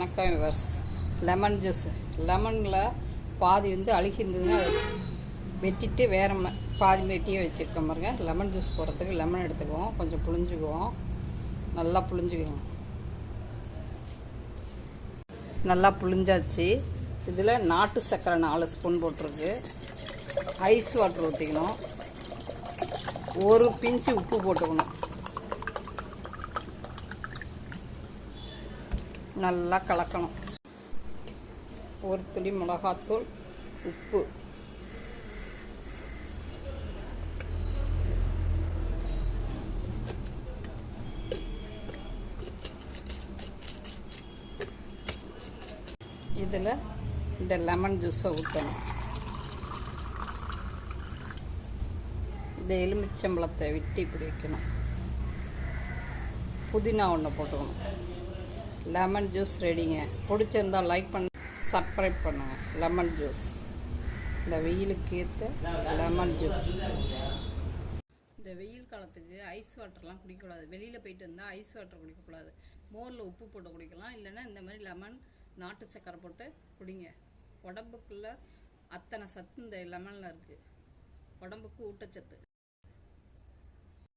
வணக்கம் viewers. Lemon juice, லெமனில் பாதி வந்து அழுகி இருந்ததுங்க, அதை வெட்டிட்டு வேற பாதி வெட்டியே வச்சுருக்கோம் பாருங்க. லெமன் ஜூஸ் போடுறதுக்கு லெமன் எடுத்துக்குவோம், கொஞ்சம் புழிஞ்சுக்குவோம், நல்லா புழிஞ்சுக்குவோம். நல்லா புழிஞ்சாச்சு. இதில் நாட்டு சர்க்கரை 4 ஸ்பூன் போட்டிருக்கு, ஐஸ் வாட்டர் ஊற்றிக்கணும், ஒரு பிஞ்சு உப்பு போட்டுக்கணும், நல்லா கலக்கணும். ஒரு துளி மிளகாத்தூள், உப்பு, இதில் இந்த லெமன் ஜூஸை ஊற்றணும். இந்த எலுமிச்சம்பழத்தை விட்டு இப்படி வைக்கணும். புதினா ஒன்று போட்டுக்கணும். லெமன் ஜூஸ் ரெடிங்க. பிடிச்சிருந்தால் லைக் பண்ணி சப்ஸ்கிரைப் பண்ணுங்கள். லெமன் ஜூஸ், இந்த வெயிலுக்கு ஏற்ற லெமன் ஜூஸ். இந்த வெயில் காலத்துக்கு ஐஸ் வாட்டர்லாம் குடிக்கக்கூடாது. வெளியில் போயிட்டு வந்தால் ஐஸ் வாட்டர் குடிக்கக்கூடாது. மோரில் உப்பு போட்டு குடிக்கலாம், இல்லைன்னா இந்த மாதிரி லெமன் நாட்டு சக்கரை போட்டு குடிங்க. உடம்புக்குள்ள அத்தனை சத்து இந்த லெமனில் இருக்குது. உடம்புக்கு ஊட்டச்சத்து.